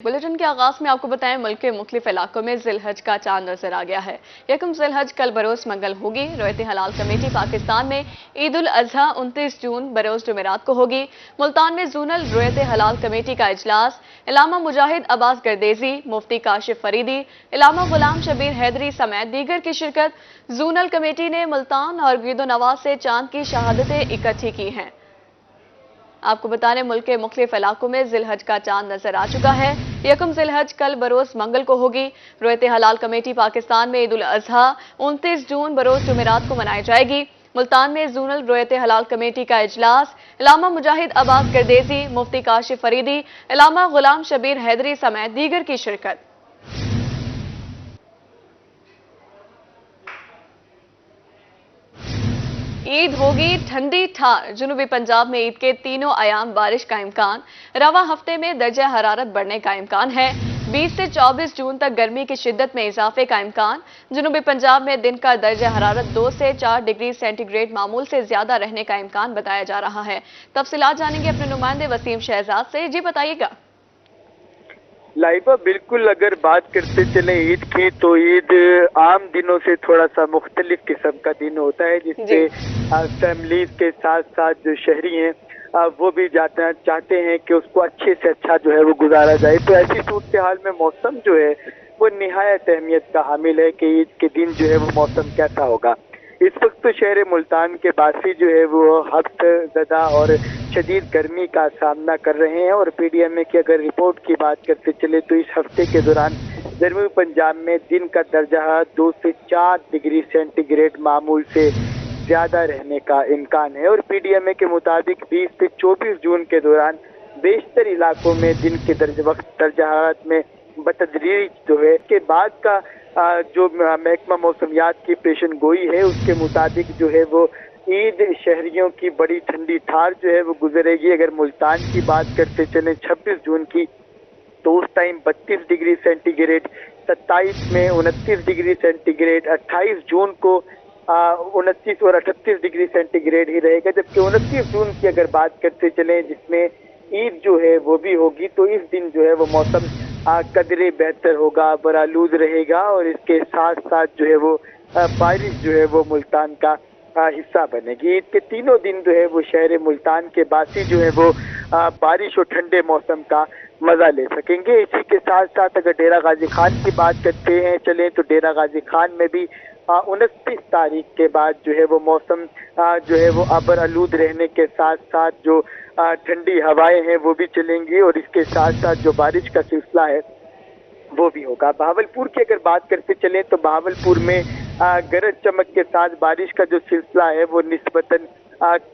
Bulletin के आगाज में आपको बताएं, मुल्क के मुख्तलिफ इलाकों में जिलहज का चांद नजर आ गया है। यकम जिलहज कल बरोज मंगल होगी। रोयत हलाल कमेटी पाकिस्तान में ईद उल अजहा 29 जून बरोज जुमेरात को होगी। मुल्तान में जोनल रोयत हलाल कमेटी का इजलास, इलामा मुजाहिद अब्बास गर्देजी, मुफ्ती काशिफ फरीदी, इलामा गुलाम शबीर हैदरी समेत दीगर की शिरकत। जोनल कमेटी ने मुल्तान और गिरदो नवाज से चांद की शहादतें इकट्ठी की हैं। आपको बता दें, मुल्क के मुख्तलिफ इलाकों में जिलहज का चांद नजर आ चुका है। यकम जिलहज कल बरोज मंगल को होगी। रोयत हलाल कमेटी पाकिस्तान में ईद उल अजहा 29 जून बरोज जुमेरात को मनाई जाएगी। मुल्तान में जोनल रोयत हलाल कमेटी का इजलास, इलामा मुजाहिद अब्बास गर्देजी, मुफ्ती काशिफ फरीदी, इलामा गुलाम शबीर हैदरी समेत दीगर की शिरकत। ईद होगी ठंडी ठार। जनूबी पंजाब में ईद के तीनों अयाम बारिश का इम्कान। रवा हफ्ते में दर्जा हरारत बढ़ने का इम्कान है। 20 से 24 जून तक गर्मी की शिद्दत में इजाफे का इम्कान। जनूबी पंजाब में दिन का दर्जा हरारत 2 से 4 डिग्री सेंटीग्रेड मामूल से ज्यादा रहने का इम्कान बताया जा रहा है। तफसीलात जानेंगे अपने नुमाइंदे वसीम शहजाद से। जी बताइएगा। लाइबा, बिल्कुल अगर बात करते चले ईद की, तो ईद आम दिनों से थोड़ा सा मुख्तलिफ किस्म का दिन होता है, जिससे फैमिलीज के साथ साथ जो शहरी हैं वो भी चाहते हैं कि उसको अच्छे से अच्छा जो है वो गुजारा जाए। तो ऐसी सूरत हाल में मौसम जो है वो निहायत अहमियत का हामिल है कि ईद के दिन जो है वो मौसम कैसा होगा। इस वक्त तो शहर मुल्तान के बासी जो है वो हफ्त ज़दा और शदीद गर्मी का सामना कर रहे हैं। और पीडीएमए की अगर रिपोर्ट की बात करते चले तो इस हफ्ते के दौरान जनूबी पंजाब में दिन का दर्जा 2 से 4 डिग्री सेंटीग्रेड मामूल से ज़्यादा रहने का इम्कान है। और पीडीएमए के मुताबिक 20 से 24 जून के दौरान बेशतर इलाकों में दिन के दर्जा में बतदरीज जो है के बाद का जो महकमा मौसमियात की पेशन गोई है उसके मुताबिक जो है वो ईद शहरियों की बड़ी ठंडी ठार जो है वो गुजरेगी। अगर मुल्तान की बात करते चले 26 जून की, तो उस टाइम 32 डिग्री सेंटीग्रेड, 27 में 29 डिग्री सेंटीग्रेड, 28 जून को 29 और 38 डिग्री सेंटीग्रेड ही रहेगा। जबकि 29 जून की अगर बात करते चले जिसमें ईद जो है वो भी होगी, तो इस दिन जो है वो मौसम कदरे बेहतर होगा, बरालूद रहेगा और इसके साथ साथ जो है वो बारिश जो है वो मुल्तान का हिस्सा बनेगी। ईद के तीनों दिन जो है वो शहर मुल्तान के बासी जो है वो बारिश और ठंडे मौसम का मजा ले सकेंगे। इसी के साथ साथ अगर डेरा गाजी खान की बात करते हैं चले, तो डेरा गाजी खान में भी 29 तारीख के बाद जो है वो मौसम जो है वो अबर आलूद रहने के साथ साथ जो ठंडी हवाएं हैं वो भी चलेंगी और इसके साथ साथ जो बारिश का सिलसिला है वो भी होगा। बहावलपुर की अगर बात करते चलें तो बहावलपुर में गरज चमक के साथ बारिश का जो सिलसिला है वो निस्बतन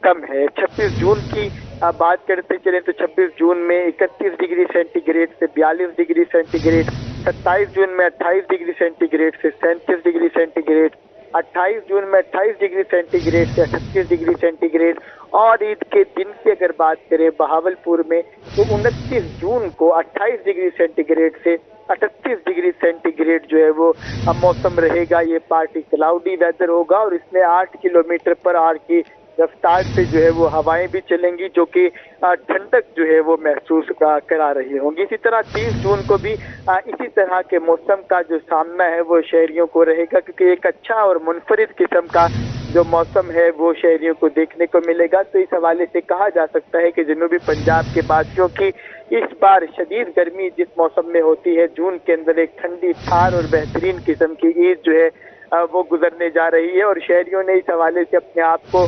कम है। 26 जून की बात करते चलें तो 26 जून में 31 डिग्री सेंटीग्रेड से 42 डिग्री सेंटीग्रेड, 27 जून में 28 डिग्री सेंटीग्रेड से 37 डिग्री सेंटीग्रेड, 28 जून में 28 डिग्री सेंटीग्रेड से 38 डिग्री सेंटीग्रेड। और ईद के दिन की अगर बात करें बहावलपुर में, तो 29 जून को 28 डिग्री सेंटीग्रेड से 38 डिग्री सेंटीग्रेड जो है वो मौसम रहेगा। ये पार्टी क्लाउडी वेदर होगा और इसमें 8 किलोमीटर पर आवर की रफ्तार से जो है वो हवाएं भी चलेंगी, जो कि ठंडक जो है वो महसूस करा रही होंगी। इसी तरह 30 जून को भी इसी तरह के मौसम का जो सामना है वो शहरियों को रहेगा, क्योंकि एक अच्छा और मुनफरिद किस्म का जो मौसम है वो शहरियों को देखने को मिलेगा। तो इस हवाले से कहा जा सकता है कि जनूबी पंजाब के बासियों की इस बार शदीद गर्मी जिस मौसम में होती है, जून के अंदर एक ठंडी ठार और बेहतरीन किस्म की ईद जो है वो गुजरने जा रही है। और शहरियों ने इस हवाले से अपने आप को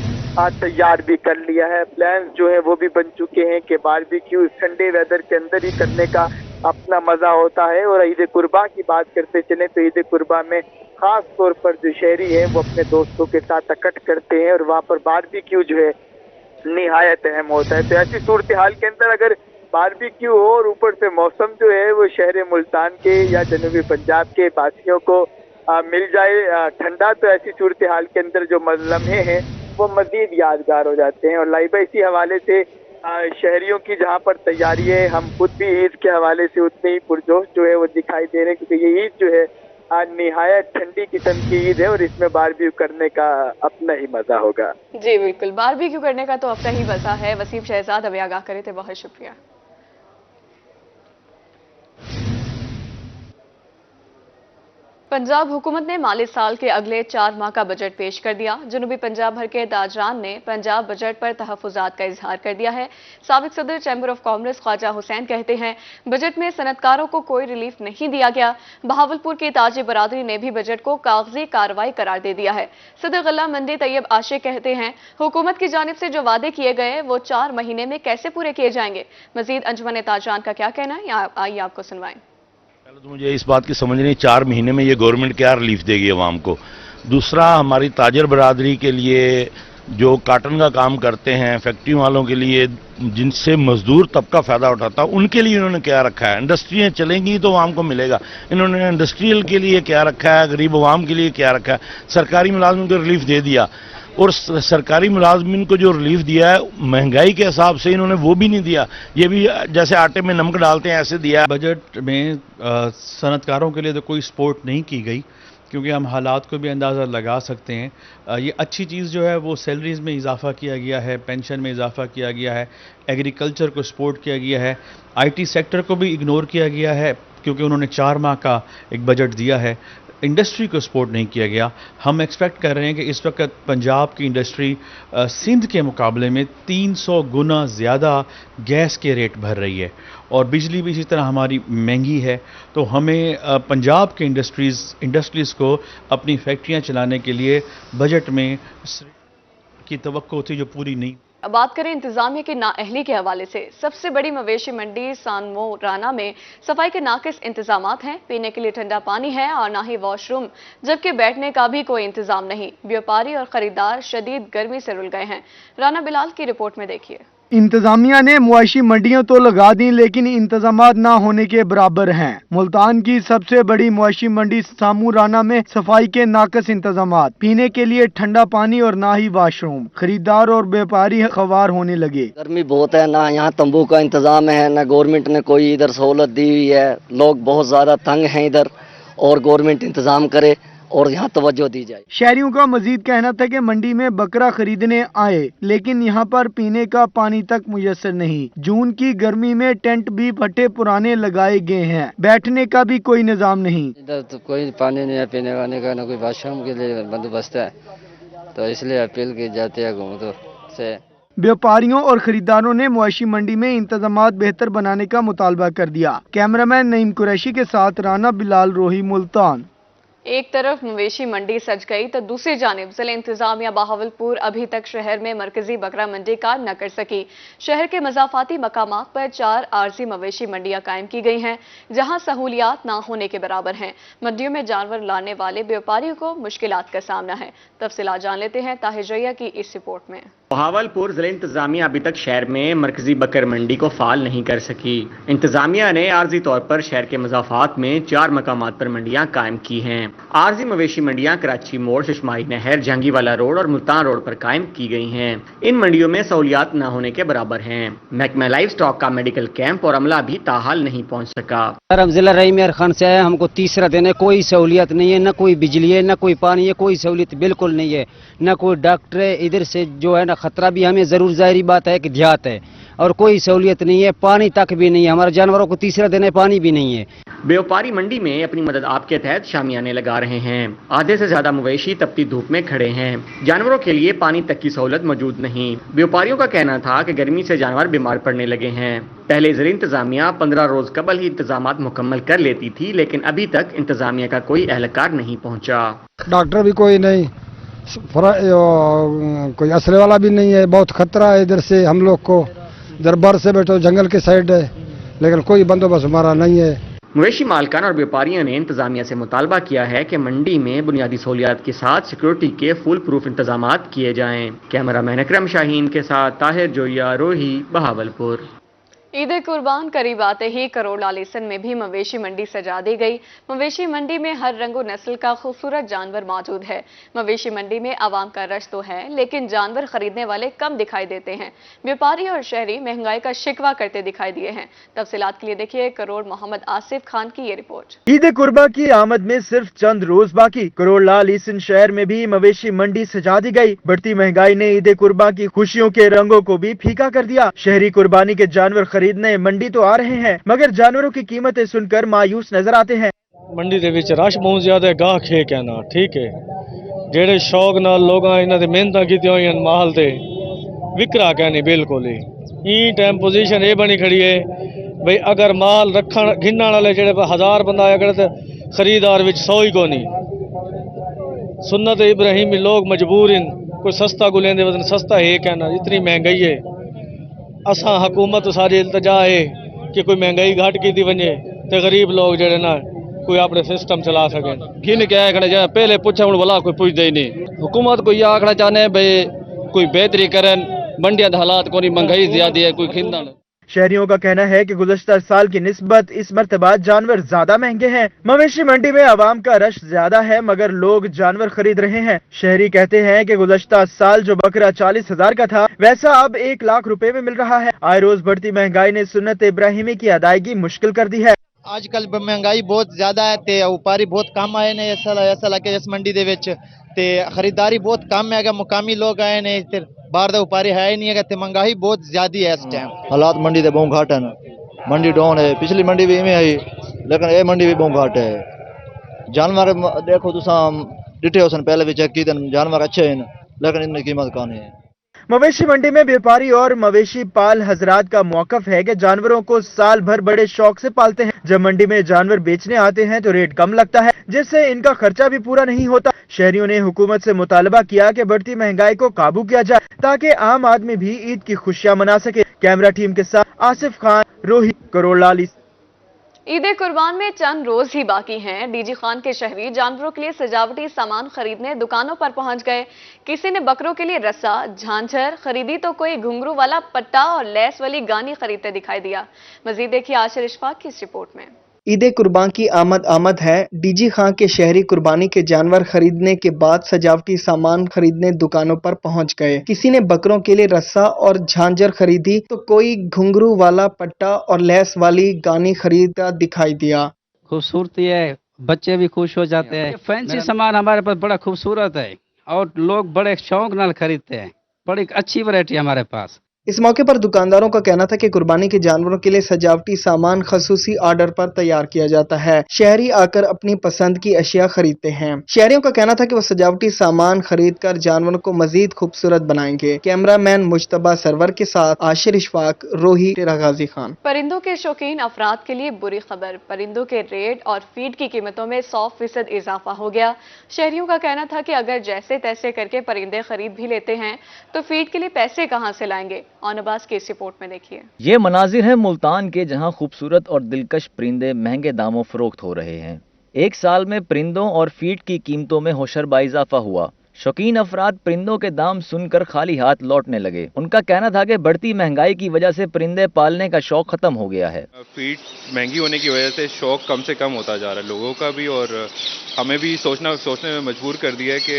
तैयार भी कर लिया है। प्लान्स जो है वो भी बन चुके हैं कि बारबेक्यू इस ठंडे वेदर के अंदर ही करने का अपना मजा होता है। और ईद कुर्बा की बात करते चले तो ईद कुर्बा में खास तौर पर जो शहरी है वो अपने दोस्तों के साथ इकट्ठ करते हैं और वहाँ पर बारबेक्यू जो है निहायत अहम होता है। तो ऐसी सूरत हाल के अंदर अगर बारबेक्यू हो और ऊपर से मौसम जो है वो शहर मुल्तान के या जनूबी पंजाब के बासियों को मिल जाए ठंडा, तो ऐसी सूरत हाल के अंदर जो लम्हे हैं वो मजीद यादगार हो जाते हैं। और लाइबा, इसी हवाले से शहरियों की जहाँ पर तैयारी है, हम खुद भी ईद के हवाले से उतने ही पुरजोश जो है वो दिखाई दे रहे हैं, क्योंकि ये ईद जो है निहायत ठंडी किस्म की ईद है और इसमें बारबेक्यू करने का अपना ही मजा होगा। जी बिल्कुल, बारबेक्यू करने का तो अपना ही मजा है। वसीम शहजाद हमें आगाह करे थे, बहुत शुक्रिया। पंजाब हुकूमत ने माली साल के अगले 4 माह का बजट पेश कर दिया। जनूबी पंजाब भर के ताजरान ने पंजाब बजट पर तहफ़्फ़ुज़ात का इजहार कर दिया है। साबिक सदर chamber of commerce Khawaja Hussain कहते हैं, बजट में सनतकारों को कोई रिलीफ नहीं दिया गया। बहावलपुर की ताजी बरादरी ने भी बजट को कागजी कार्रवाई करार दे दिया है। सदर गल्ला मंडी तैयब आशिक कहते हैं, हुकूमत की जानिब से जो वादे किए गए वो 4 महीने में कैसे पूरे किए जाएंगे। मजीद अंजुमन ताजरान का क्या कहना है, आइए आपको सुनवाएं। पहले तो मुझे इस बात की समझ नहीं, 4 महीने में ये गवर्नमेंट क्या रिलीफ देगी अवाम को। दूसरा, हमारी ताजर बरादरी के लिए जो काटन का काम करते हैं, फैक्ट्री वालों के लिए जिनसे मजदूर तबका फायदा उठाता है, उनके लिए इन्होंने क्या रखा है। इंडस्ट्रियाँ चलेंगी तो आवाम को मिलेगा, इन्होंने इंडस्ट्रियल के लिए क्या रखा है, गरीब आवाम के लिए क्या रखा है। सरकारी मुलाजमिन को रिलीफ दे दिया, और सरकारी मुलाजमिन को जो रिलीफ दिया है महंगाई के हिसाब से इन्होंने वो भी नहीं दिया, ये भी जैसे आटे में नमक डालते हैं ऐसे दिया। बजट में सनतकारों के लिए तो कोई सपोर्ट नहीं की गई, क्योंकि हम हालात को भी अंदाज़ा लगा सकते हैं। ये अच्छी चीज़ जो है वो सैलरीज़ में इजाफा किया गया है, पेंशन में इजाफा किया गया है, एग्रीकल्चर को सपोर्ट किया गया है, IT सेक्टर को भी इग्नोर किया गया है क्योंकि उन्होंने 4 माह का एक बजट दिया है। इंडस्ट्री को सपोर्ट नहीं किया गया। हम एक्सपेक्ट कर रहे हैं कि इस वक्त पंजाब की इंडस्ट्री सिंध के मुकाबले में 300 गुना ज़्यादा गैस के रेट भर रही है, और बिजली भी इसी तरह हमारी महंगी है। तो हमें पंजाब के इंडस्ट्रीज़ को अपनी फैक्ट्रियां चलाने के लिए बजट में की तवक्को थी जो पूरी नहीं। अब बात करें इंतजामिया की नाअहली के हवाले से। सबसे बड़ी मवेशी मंडी सानमो राना में सफाई के नाकिस इंतजामात हैं। पीने के लिए ठंडा पानी है और ना ही वॉशरूम, जबकि बैठने का भी कोई इंतजाम नहीं। व्यापारी और खरीदार शदीद गर्मी से रुल गए हैं। राना बिलाल की रिपोर्ट में देखिए। इंतजामिया ने मुआशी मंडियां तो लगा दी, लेकिन इंतजामात ना होने के बराबर हैं। मुल्तान की सबसे बड़ी मुआशी मंडी सामू राना में सफाई के नाकस इंतजामात, पीने के लिए ठंडा पानी और ना ही वाशरूम। खरीदार और व्यापारी खवार होने लगे। गर्मी बहुत है, ना यहाँ तंबू का इंतजाम है, ना गवर्नमेंट ने कोई इधर सहूलत दी हुई है। लोग बहुत ज्यादा तंग हैं इधर, और गवर्नमेंट इंतजाम करे और यहाँ तवज्जो दी जाए। शहरियों का मजीद कहना था कि मंडी में बकरा खरीदने आए, लेकिन यहाँ पर पीने का पानी तक मुयस्सर नहीं। जून की गर्मी में टेंट भी फटे पुराने लगाए गए हैं, बैठने का भी कोई निजाम नहीं। इधर तो कोई पानी नहीं है पीने वाने का, ना कोई वाशरूम के लिए बंदोबस्त है, तो इसलिए अपील की जाती है हुकूमत से। व्यापारियों और खरीदारों ने मुआशी मंडी में इंतजामात बेहतर बनाने का मुतालबा कर दिया। कैमरामैन नईम कुरैशी के साथ राना बिलाल, रोही, मुल्तान। एक तरफ मवेशी मंडी सज गई तो दूसरी जानिब जिला इंतजामिया बहावलपुर अभी तक शहर में मरकजी बकरा मंडी कायम न कर सकी। शहर के मज़ाफाती मकामात पर 4 आरजी मवेशी मंडियां कायम की गई हैं, जहां सहूलियात ना होने के बराबर हैं। मंडियों में जानवर लाने वाले व्यापारियों को मुश्किलात का सामना है। तफसीलात जान लेते हैं ताहिर जैया की इस रिपोर्ट में। बहावलपुर जिला इंतजामिया अभी तक शहर में मरकजी बकर मंडी को फाल नहीं कर सकी। इंतजामिया ने आर्जी तौर पर शहर के मज़ाफात में 4 मकामात पर मंडियां कायम की हैं। आर्जी मवेशी मंडियां कराची मोड़, शशमाही नहर, जहांगीरवाला रोड और मुल्तान रोड पर कायम की गई हैं। इन मंडियों में सहूलियात न होने के बराबर हैं। महकमा लाइव स्टॉक का मेडिकल कैंप और अमला भी ताहाल नहीं पहुँच सका। हम जिला रहीम खान से आए, हमको तीसरा दिन है, कोई सहूलियत नहीं है, न कोई बिजली है, न कोई पानी है, कोई सहूलियत बिल्कुल नहीं है, न कोई डॉक्टर है। इधर से जो है ना खतरा भी हमें जरूर, जाहिर बात है कि देहात है, और कोई सहूलियत नहीं है, पानी तक भी नहीं है। हमारे जानवरों को तीसरा दिन है, पानी भी नहीं है। व्यापारी मंडी में अपनी मदद आपके तहत शामियाने लगा रहे हैं। आधे से ज्यादा मवेशी तपती धूप में खड़े हैं। जानवरों के लिए पानी तक की सहूलत मौजूद नहीं। व्यापारियों का कहना था कि गर्मी से जानवर बीमार पड़ने लगे हैं। पहले जिला इंतजामिया 15 रोज कबल ही इंतजामात मुकम्मल कर लेती थी, लेकिन अभी तक इंतजामिया का कोई एहलकार नहीं पहुँचा। डॉक्टर भी कोई नहीं, कोई असले वाला भी नहीं है। बहुत खतरा है इधर से हम लोग को। दरबार से बैठो, जंगल के साइड है, लेकिन कोई बंदोबस्त हमारा नहीं है। मवेशी मालकान और व्यापारियों ने इंतजामिया से मुतालबा किया है कि मंडी में बुनियादी सहूलियात के साथ सिक्योरिटी के फुल प्रूफ इंतजामात किए जाएं। कैमरामैन अकरम शाहीन के साथ ताहिर जोया, रोही, बहावलपुर। ईद कुर्बान करीब आते ही करोड़ लालिसन में भी मवेशी मंडी सजा दी गई। मवेशी मंडी में हर रंगो नस्ल का खूबसूरत जानवर मौजूद है। मवेशी मंडी में आवाम का रश तो है, लेकिन जानवर खरीदने वाले कम दिखाई देते हैं। व्यापारी और शहरी महंगाई का शिकवा करते दिखाई दिए हैं। तफसीलात के लिए देखिए करोड़ मोहम्मद आसिफ खान की ये रिपोर्ट। ईद कुर्बा की आमद में सिर्फ चंद रोज बाकी, करोड़ लालिसन शहर में भी मवेशी मंडी सजा दी गई। बढ़ती महंगाई ने ईद कुर्बा की खुशियों के रंगों को भी फीका कर दिया। शहरी कुर्बानी के जानवर खरीदने मंडी तो आ रहे हैं, मगर जानवरों की कीमतें सुनकर मायूस नजर आते हैं। ਮੰਡੀ ਦੇ ਵਿੱਚ ਰਸ਼ ਬਹੁਤ ਜ਼ਿਆਦਾ ਹੈ, ਗਾਹਕ ਹੈ ਕਹਿਣਾ ਠੀਕ ਹੈ। ਜਿਹੜੇ ਸ਼ੌਕ ਨਾਲ ਲੋਕਾਂ ਇਹਨਾਂ ਦੀ ਮਿਹਨਤਾਂ ਕੀਤੀਆਂ ਹੋਈਆਂ ਮਾਲ ਤੇ ਵਿਕਰਾ कहनी बिल्कुल ही ई टाइम पोजीशन ये बनी खड़ी है भाई अगर माल रखण गिनण वाले जेड़े 1000 बंदा अगर ते खरीदार विच 100 ही कोनी। सुन्नत इब्राहिमी लोग मजबूर इन कोई सस्ता को लेंदे वजन सस्ता है कहना इतनी महंगाई है। असा हुकूमत सारी इल्तजा है कि कोई महंगाई घट की वने ते गरीब लोग जेड़े ना कोई अपने सिस्टम चला सके। गिन के आखना चाहे पहले पूछा हूं भला कोई पूछते ही नहीं। हुकूमत को यह आखना चाहने भाई कोई बेहतरी करन मंडियां के हालात कोई महंगाई ज्यादा है कोई खिंदन। शहरियों का कहना है कि गुज़श्ता साल की निस्बत इस मर्तबा जानवर ज्यादा महंगे हैं। मवेशी मंडी में आवाम का रश ज्यादा है मगर लोग जानवर खरीद रहे हैं। शहरी कहते हैं कि गुज़श्ता साल जो बकरा 40,000 का था वैसा अब 1 लाख रुपए में मिल रहा है। आए रोज बढ़ती महंगाई ने सुन्नत इब्राहिमी की अदायगी मुश्किल कर दी है। आजकल महंगाई बहुत ज्यादा है ते व्यापारी बहुत कम आए ने ऐसा लगे इस मंडी दे विच ते खरीदारी बहुत कम है। मुकामी लोग आए ने ते बाहर दा व्यापारी है ही नहीं है ते महंगाई बहुत ज्यादा है इस टाइम। हालात मंडी दे बहुत घाट है ना, मंडी डाउन है। पिछली मंडी भी इवें आई लेकिन ये मंडी भी बहुत घाट है। जानवर देखो तुसा डिटे हो सन पहले भी चेक की जानवर अच्छे हैं लेकिन इनकी कीमत कान है। मवेशी मंडी में व्यापारी और मवेशी पाल हजरात का मौकफ है कि जानवरों को साल भर बड़े शौक से पालते हैं। जब मंडी में जानवर बेचने आते हैं तो रेट कम लगता है जिससे इनका खर्चा भी पूरा नहीं होता। शहरियों ने हुकूमत से मुतालबा किया कि बढ़ती महंगाई को काबू किया जाए ताकि आम आदमी भी ईद की खुशियां मना सके। कैमरा टीम के साथ आसिफ खान, रोहित, करोड़लाल। ईद कुर्बान में चंद रोज ही बाकी हैं। डीजी खान के शहरी जानवरों के लिए सजावटी सामान खरीदने दुकानों पर पहुंच गए। किसी ने बकरों के लिए रस्सा झांझर खरीदी तो कोई घुंघरू वाला पट्टा और लैस वाली गानी खरीदते दिखाई दिया। मजीद देखिए आशिर इशफाक की इस रिपोर्ट में। ईद कुर्बान की आमद है। डीजी खान के शहरी कुर्बानी के जानवर खरीदने के बाद सजावटी सामान खरीदने दुकानों पर पहुंच गए। किसी ने बकरों के लिए रस्सा और झांझर खरीदी तो कोई घुंघरू वाला पट्टा और लैस वाली गानी खरीदता दिखाई दिया। खूबसूरती है, बच्चे भी खुश हो जाते हैं। फैंसी सामान हमारे पास बड़ा खूबसूरत है और लोग बड़े शौक नाल खरीदते हैं। बड़ी अच्छी वैरायटी हमारे पास। इस मौके पर दुकानदारों का कहना था कि कुर्बानी के जानवरों के लिए सजावटी सामान खसूसी ऑर्डर पर तैयार किया जाता है। शहरी आकर अपनी पसंद की अशिया खरीदते हैं। शहरियों का कहना था कि वो सजावटी सामान खरीदकर जानवरों को मजीद खूबसूरत बनाएंगे। कैमरामैन मुश्तबा सरवर के साथ आशिर इशफाक, रोही, टेरा गाजी खान। परिंदों के शौकीन अफराद के लिए बुरी खबर। परिंदों के रेट और फीड की कीमतों में 100% इजाफा हो गया। शहरियों का कहना था कि अगर जैसे तैसे करके परिंदे खरीद भी लेते हैं तो फीड के लिए पैसे कहां से लाएंगे। ऑनबास की इस रिपोर्ट में देखिए। ये मनाजिर है मुल्तान के जहां खूबसूरत और दिलकश परिंदे महंगे दामों फरोख्त हो रहे हैं। एक साल में परिंदों और फीड की कीमतों में होशरबा इजाफा हुआ। शौकीन अफराद परिंदों के दाम सुनकर खाली हाथ लौटने लगे। उनका कहना था कि बढ़ती महंगाई की वजह से परिंदे पालने का शौक खत्म हो गया है। फीड महंगी होने की वजह से शौक कम से कम होता जा रहा है लोगों का भी और हमें भी सोचने में मजबूर कर दिया है कि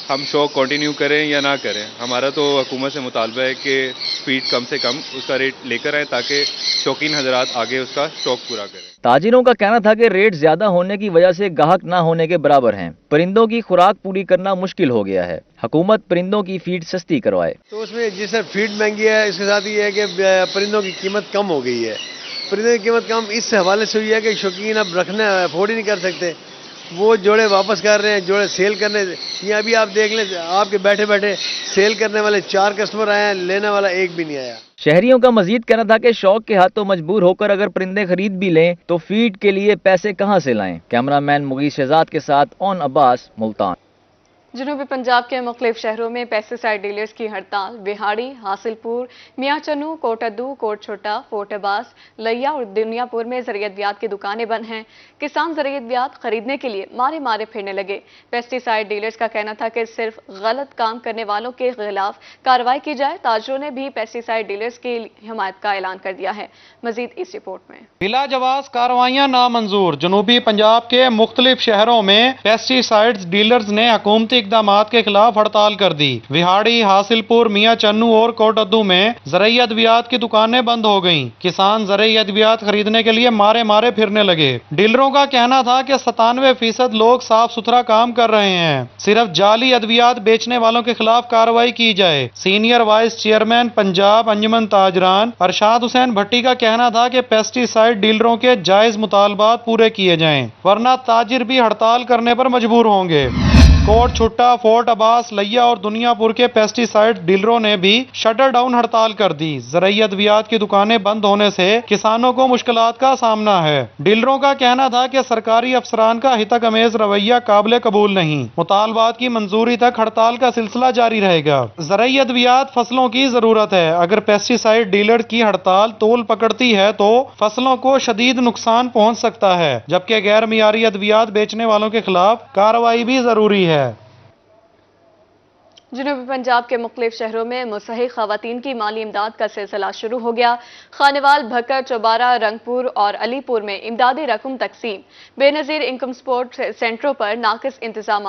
हम शौक कंटिन्यू करें या ना करें। हमारा तो हुकूमत से मुतालबा है कि फीड कम से कम उसका रेट लेकर आए ताकि शौकीन हजरात आगे उसका शौक पूरा करें। ताजिरों का कहना था कि रेट ज्यादा होने की वजह से गाहक ना होने के बराबर हैं। परिंदों की खुराक पूरी करना मुश्किल हो गया है। हुकूमत परिंदों की फीड सस्ती करवाए। तो उसमें जिससे फीड महंगी है इसके साथ ये है कि परिंदों की कीमत कम हो गई है। परिंदों की कीमत कम इस हवाले से हुई है कि शौकीन अब रखने अफोर्ड ही नहीं कर सकते। वो जोड़े वापस कर रहे हैं, जोड़े सेल करने। ये अभी आप देख लें आपके बैठे बैठे सेल करने वाले 4 कस्टमर आए हैं, लेने वाला एक भी नहीं आया। शहरियों का मजीद कहना था कि शौक के हाथों मजबूर होकर अगर परिंदे खरीद भी लें तो फीड के लिए पैसे कहां से लाएं। कैमरामैन मुगीस शहजाद के साथ ऑन अब्बास, मुल्तान। जनूबी पंजाब के मुख्तलिफ शहरों में पेस्टिसाइड डीलर्स की हड़ताल। बिहाड़ी, हासिलपुर, मियाँ चन्नू, कोटद्दू, कोट छोटा, फोर्ट अब्बास, लैया और दुनियापुर में ज़रियत की दुकानें बंद हैं। किसान ज़रियत खरीदने के लिए मारे मारे फिरने लगे। पेस्टिसाइड डीलर्स का कहना था कि सिर्फ गलत काम करने वालों के खिलाफ कार्रवाई की जाए। ताजरों ने भी पेस्टिसाइड डीलर्स की हिमायत का ऐलान कर दिया है। मजीद इस रिपोर्ट में। बिला जवाज कार्रवाइयां नामंजूर। जनूबी पंजाब के मुख्तलिफ शहरों में पेस्टिसाइड्स डीलर्स ने हुकूमती इकदामात के खिलाफ हड़ताल कर दी। विहाड़ी, हासिलपुर, मियां चन्नू और कोटद्दू में ज़रूरी अद्वियात की दुकानें बंद हो गईं। किसान ज़रूरी अद्वियात खरीदने के लिए मारे मारे फिरने लगे। डीलरों का कहना था कि 97% लोग साफ सुथरा काम कर रहे हैं, सिर्फ जाली अद्वियात बेचने वालों के खिलाफ कार्रवाई की जाए। सीनियर वाइस चेयरमैन पंजाब अंजुमन ताजरान अरशाद हुसैन भट्टी का कहना था कि पेस्टिसाइड डीलरों के जायज मुतालबात पूरे किए जाएं, वरना ताजिर भी हड़ताल करने पर मजबूर होंगे। कोट छुट्टा, फोर्ट अब्बास, लैया और दुनियापुर के पेस्टिसाइड डीलरों ने भी शटर डाउन हड़ताल कर दी। ज़रूरी अद्वियात की दुकानें बंद होने से किसानों को मुश्किलात का सामना है। डीलरों का कहना था कि सरकारी अफसरान का हितक अमेज रवैया काबिल कबूल नहीं, मुतालबात की मंजूरी तक हड़ताल का सिलसिला जारी रहेगा। ज़रूरी अद्वियात फसलों की जरूरत है, अगर पेस्टिसाइड डीलर की हड़ताल तोल पकड़ती है तो फसलों को शदीद नुकसान पहुंच सकता है, जबकि गैर मियारी अद्वियात बेचने वालों के खिलाफ कार्रवाई भी जरूरी है। जनूबी पंजाब के मुख्तलिफ शहरों में मुस्तहिक खवातीन की माली इमदाद का सिलसिला शुरू हो गया। खानेवाल, भक्कर, चौबारा, रंगपुर और अलीपुर में इमदादी रकम तकसीम। बेनजीर इनकम सपोर्ट सेंटरों पर नाकिस इंतजाम,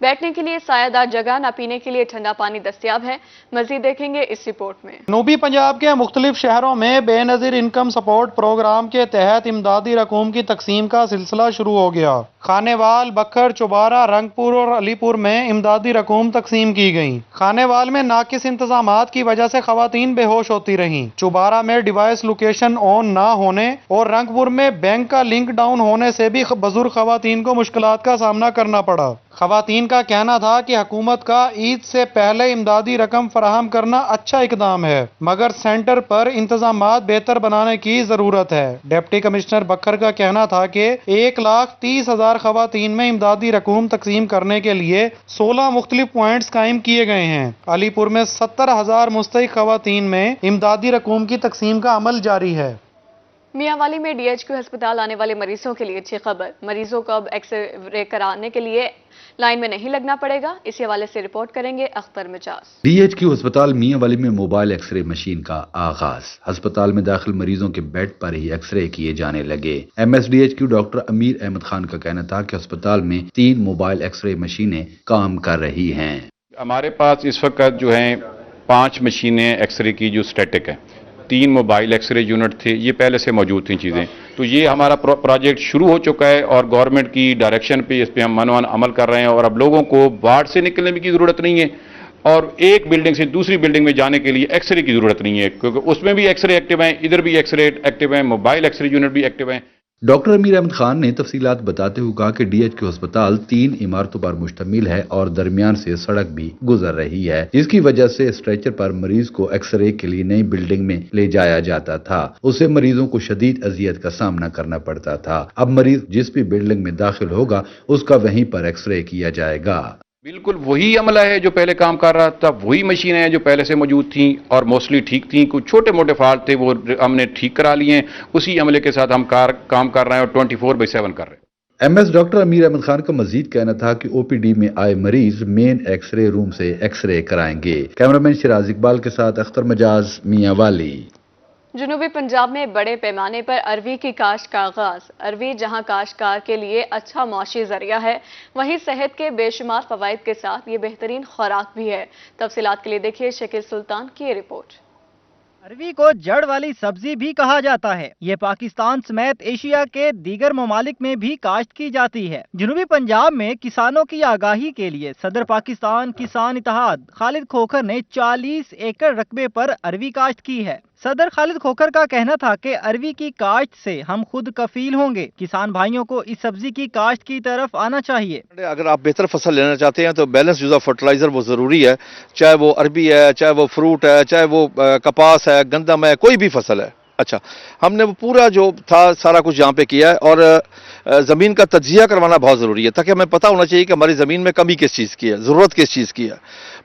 बैठने के लिए सायादार जगह, न पीने के लिए ठंडा पानी दस्तियाब है। मजीद देखेंगे इस रिपोर्ट में। जनूबी पंजाब के मुख्तलिफ शहरों में बेनजीर इनकम सपोर्ट प्रोग्राम के तहत इमदादी रकूम की तकसीम का सिलसिला शुरू हो गया। खानेवाल, बखर, चौबारा, रंगपुर और अलीपुर में इमदादी रकूम तकसीम की गई। खानेवाल में नाकिस इंतजामात की वजह से खवातीन बेहोश होती रहीं। चौबारा में डिवाइस लोकेशन ऑन ना होने और रंगपुर में बैंक का लिंक डाउन होने से भी बुजुर्ग खवातीन को मुश्किलात का सामना करना पड़ा। खवातीन का कहना था कि हुकूमत का ईद से पहले इमदादी रकम फराहम करना अच्छा इकदाम है, मगर सेंटर पर इंतजामात बेहतर बनाने की जरूरत है। डिप्टी कमिश्नर बखर का कहना था कि 1,30,000 खवातीन में इमदादी रकूम तकसीम करने के लिए 16 मुख्तलिफ पॉइंट्स कायम किए गए हैं। अलीपुर में 70,000 मुस्तहिक खवातीन में इमदादी रकूम की तकसीम का अमल जारी है। मियांवाली में डीएचक्यू अस्पताल आने वाले मरीजों के लिए अच्छी खबर। मरीजों को अब एक्सरे कराने के लिए लाइन में नहीं लगना पड़ेगा। इसी हवाले से रिपोर्ट करेंगे अख्तर मिजाज। डीएचक्यू अस्पताल मियांवाली में मोबाइल एक्सरे मशीन का आगाज। अस्पताल में दाखिल मरीजों के बेड पर ही एक्सरे किए जाने लगे। एमएसडीएचक्यू डॉक्टर अमीर अहमद खान का कहना था कि अस्पताल में 3 मोबाइल एक्सरे मशीनें काम कर रही हैं। हमारे पास इस वक्त जो है 5 मशीनें एक्सरे की जो स्टैटिक है, 3 मोबाइल एक्सरे यूनिट थे, ये पहले से मौजूद थी चीज़ें। तो ये हमारा प्रोजेक्ट शुरू हो चुका है और गवर्नमेंट की डायरेक्शन पे इस पे हम मनोवन अमल कर रहे हैं और अब लोगों को वार्ड से निकलने की ज़रूरत नहीं है और एक बिल्डिंग से दूसरी बिल्डिंग में जाने के लिए एक्सरे की ज़रूरत नहीं है, क्योंकि उसमें भी एक्सरे एक्टिव हैं, इधर भी एक्सरे एक्टिव हैं, मोबाइल एक्सरे यूनिट भी एक्टिव हैं। डॉक्टर अमीर अहमद खान ने तफसीलात बताते हुए कहा कि डीएचक्यू अस्पताल 3 इमारतों पर मुश्तमिल है और दरमियान से सड़क भी गुजर रही है, जिसकी वजह से स्ट्रेचर पर मरीज को एक्सरे के लिए नई बिल्डिंग में ले जाया जाता था। उससे मरीजों को शदीद अजियत का सामना करना पड़ता था। अब मरीज जिस भी बिल्डिंग में दाखिल होगा उसका वहीं पर एक्सरे किया जाएगा। बिल्कुल वही अमला है जो पहले काम कर रहा था, वही मशीनें हैं जो पहले से मौजूद थी और मोस्टली ठीक थी। कुछ छोटे मोटे फॉल्ट थे वो हमने ठीक करा लिए हैं, उसी अमले के साथ हम काम कर रहे हैं और 24/7 कर रहे हैं। एमएस डॉक्टर अमीर अहमद खान का मजीद कहना था कि ओपीडी में आए मरीज मेन एक्सरे रूम से एक्सरे कराएंगे। कैमरामैन शिराज इकबाल के साथ अख्तर मजाज, मियांवाली। जनूबी पंजाब में बड़े पैमाने पर अरवी की काश्त का आगाज। अरवी जहां काश्तकार के लिए अच्छा मुआशी जरिया है, वहीं सेहत के बेशुमार फवाइद के साथ ये बेहतरीन खुराक भी है। तफसीलात के लिए देखिए शकील सुल्तान की ये रिपोर्ट। अरवी को जड़ वाली सब्जी भी कहा जाता है। ये पाकिस्तान समेत एशिया के दीगर ममालिक में भी काश्त की जाती है। जनूबी पंजाब में किसानों की आगाही के लिए सदर पाकिस्तान किसान इत्तेहाद खालिद खोखर ने 40 एकड़ रकबे पर अरवी काश्त की है। सदर खालिद खोखर का कहना था कि अरवी की काश्त से हम खुद कफील होंगे। किसान भाइयों को इस सब्जी की काश्त की तरफ आना चाहिए। अगर आप बेहतर फसल लेना चाहते हैं तो बैलेंस यूज ऑफ फर्टिलाइजर वो जरूरी है, चाहे वो अरबी है, चाहे वो फ्रूट है, चाहे वो कपास है, गंदम है, कोई भी फसल है। अच्छा, हमने वो पूरा जो था सारा कुछ यहाँ पे किया है और ज़मीन का तज्जिया करवाना बहुत ज़रूरी है ताकि हमें पता होना चाहिए कि हमारी ज़मीन में कमी किस चीज़ की है, ज़रूरत किस चीज़ की है।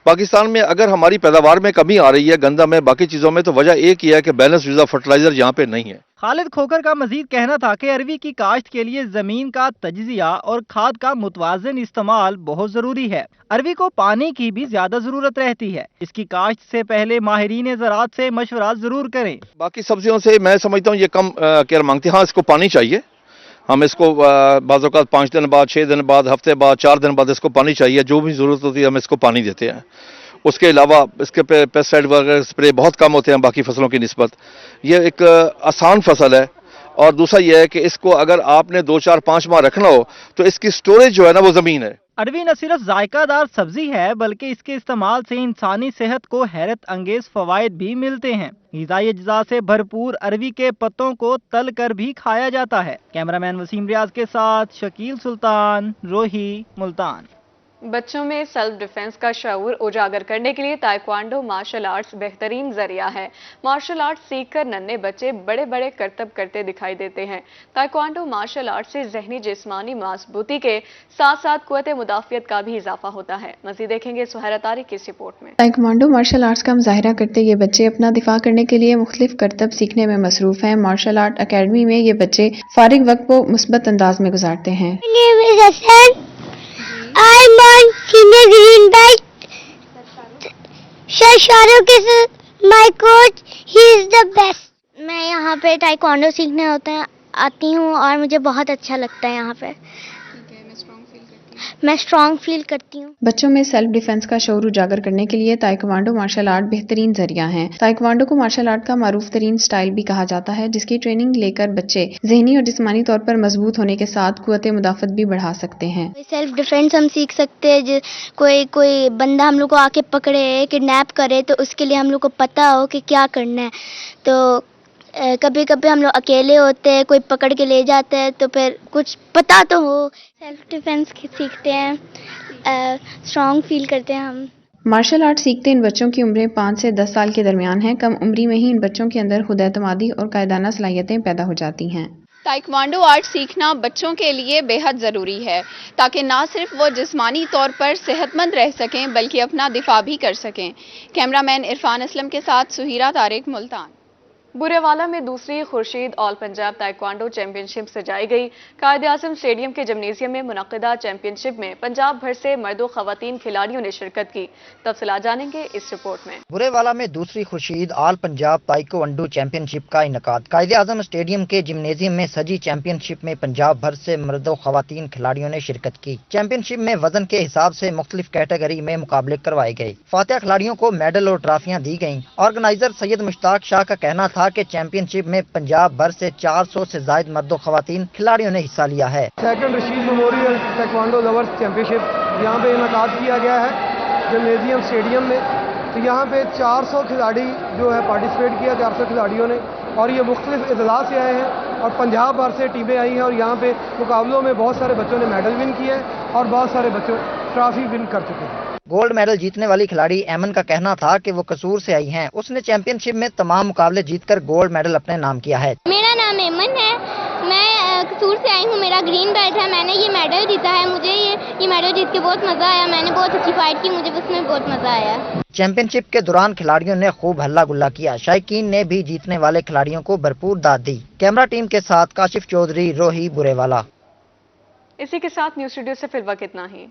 पाकिस्तान में अगर हमारी पैदावार में कमी आ रही है गंदम में, बाकी चीज़ों में, तो वजह एक ही है कि बैलेंस यूज ऑफ फर्टिलाइजर यहाँ पे नहीं है। खालिद खोखर का मजीद कहना था कि अरवी की काश्त के लिए जमीन का तज्जिया और खाद का मुतवाज़िन इस्तेमाल बहुत जरूरी है। अरवी को पानी की भी ज्यादा जरूरत रहती है। इसकी काश्त से पहले माहिरीन ज़राअत से मशवरा जरूर करें। बाकी सब्जियों से मैं समझता हूँ ये कम केयर मांगती है। हाँ, इसको पानी चाहिए, ہم اس کو بعض اوقات 5 دن بعد 6 دن بعد ہفتے بعد 4 دن بعد اس کو پانی چاہیے، جو بھی ضرورت ہوتی ہے ہم اس کو پانی دیتے ہیں۔ اس کے علاوہ اس کے پیسٹسائڈ وغیرہ اسپرے بہت کم ہوتے ہیں باقی فصلوں کی نسبت۔ یہ ایک آسان فصل ہے، اور دوسرا یہ ہے کہ اس کو اگر آپ نے 2 4 5 ماہ رکھنا ہو تو اس کی سٹوریج جو ہے نا وہ زمین ہے۔ اروی نہ صرف ذائقہ دار سبزی ہے بلکہ اس کے استعمال سے انسانی صحت کو حیرت انگیز فوائد بھی ملتے ہیں۔ غذائی اجزاء سے بھرپور اروی کے پتوں کو تل کر بھی کھایا جاتا ہے۔ کیمرامین وسیم ریاض کے ساتھ شکیل سلطان، روہی، ملتان۔ بچوں میں سیلف ڈیفنس کا شعور اجاگر کرنے کے لیے تائیکوانڈو مارشل آرٹس بہترین ذریعہ ہے۔ مارشل آرٹس سیکھ کر ننھے بچے بڑے بڑے کرتب کرتے دکھائی دیتے ہیں۔ تائیکوانڈو مارشل آرٹس سے ذہنی جسمانی مضبوطی کے ساتھ ساتھ قوت مدافعت کا بھی اضافہ ہوتا ہے۔ مزید دیکھیں گے سہیرہ طارق کی اس رپورٹ میں۔ تائیکوانڈو مارشل آرٹس کا مظاہرہ کرتے یہ بچے اپنا دفاع کرنے کے لیے مختلف کرتب سیکھنے میں مصروف ہیں۔ مارشل آرٹ اکیڈمی میں یہ بچے فارغ وقت کو مثبت انداز میں گزارتے ہیں۔ I'm on senior green belt. Sir Shahrukh is my coach. He is the best. میں یہاں پہ ٹائیکوانڈو سیکھنے آتی ہوں اور مجھے بہت اچھا لگتا ہے یہاں پہ۔ میں اسٹرانگ فیل کرتی ہوں۔ بچوں میں سیلف ڈیفنس کا شعور اجاگر کرنے کے لیے تائیکوانڈو مارشل آرٹ بہترین ذریعہ ہیں۔ تائیکوانڈو کو مارشل آرٹ کا معروف ترین سٹائل بھی کہا جاتا ہے، جس کی ٹریننگ لے کر بچے ذہنی اور جسمانی طور پر مضبوط ہونے کے ساتھ قوت مدافعت بھی بڑھا سکتے ہیں۔ سیلف ڈیفینس ہم سیکھ سکتے ہیں۔ کوئی بندہ ہم لوگ کو آ کے پکڑے، کڈنیپ کرے، تو اس کے لیے ہم لوگ کو پتہ ہو کہ کیا کرنا ہے۔ تو کبھی کبھی ہم لوگ اکیلے ہوتے ہیں، کوئی پکڑ کے لے جاتا ہے، تو پھر کچھ پتہ تو ہو۔ سیلف ڈیفینس سیکھتے ہیں، اسٹرانگ فیل کرتے ہیں ہم۔ مارشل آرٹ سیکھتے ان بچوں کی عمریں 5 سے 10 سال کے درمیان ہیں۔ کم عمری میں ہی ان بچوں کے اندر خود اعتمادی اور قائدانہ صلاحیتیں پیدا ہو جاتی ہیں۔ تائیکوانڈو آرٹ سیکھنا بچوں کے لیے بے حد ضروری ہے تاکہ نہ صرف وہ جسمانی طور پر صحت مند رہ سکیں بلکہ اپنا دفاع بھی کر سکیں۔ کیمرامین عرفان اسلم کے ساتھ سہیرہ طارق، ملتان۔ برے والا میں دوسری خورشید آل پنجاب تائیکوانڈو چیمپئن شپ سجائی گئی۔ قائد اعظم اسٹیڈیم کے جمنیزیم میں منعقدہ چیمپئن شپ میں پنجاب بھر سے مرد و خواتین کھلاڑیوں نے شرکت کی۔ تفصیلات جانیں گے اس رپورٹ میں۔ برے والا میں دوسری خورشید آل پنجاب تائیکوانڈو چیمپئن شپ کا انعقاد۔ قائد اعظم اسٹیڈیم کے جمنیزیم میں سجی چیمپئن شپ میں پنجاب بھر سے مرد و خواتین کھلاڑیوں نے شرکت کی۔ چیمپئن شپ میں وزن کے حساب سے مختلف کیٹیگری میں مقابلے کروائے گئے۔ فاتح کھلاڑیوں کو میڈل اور ٹرافیاں دی گئیں۔ آرگنائزر سید مشتاق شاہ کا کہنا تھا کہ چیمپئن شپ میں پنجاب بھر سے 400 سے زائد مرد و خواتین کھلاڑیوں نے حصہ لیا ہے۔ Second Rashid memorial taekwondo lovers championship یہاں پہ انعقاد کیا گیا ہے جمنیزیم اسٹیڈیم میں۔ تو یہاں پہ 400 کھلاڑی جو ہے پارٹیسپیٹ کیا، 400 کھلاڑیوں نے، اور یہ مختلف اضلاع سے آئے ہیں اور پنجاب بھر سے ٹیمیں آئی ہیں، اور یہاں پہ مقابلوں میں بہت سارے بچوں نے میڈل ون کیے ہیں اور بہت سارے بچوں ٹرافی ون کر چکے ہیں۔ گولڈ میڈل جیتنے والی کھلاڑی ایمن کا کہنا تھا کہ وہ قصور سے آئی ہیں۔ اس نے چیمپئن شپ میں تمام مقابلے جیت کر گولڈ میڈل اپنے نام کیا ہے۔ میرا نام ایمن ہے، میں قصور سے آئی ہوں، میرا گرین بیلٹ ہے، میں نے یہ میڈل جیتا ہے۔ مجھے یہ میڈل جیت کے بہت مزہ آیا، میں نے بہت اچھی فائٹ کی، مجھے اس میں بہت مزہ آیا۔ چیمپئن شپ کے دوران کھلاڑیوں نے خوب ہلا گلا کیا۔ شائقین نے بھی جیتنے والے کھلاڑیوں کو بھرپور داد دی۔ کیمرہ ٹیم کے ساتھ کاشف چودھری، روہی، برے والا۔ اسی کے ساتھ نیوز اسٹوڈیو سے فی الوقت اتنا ہی۔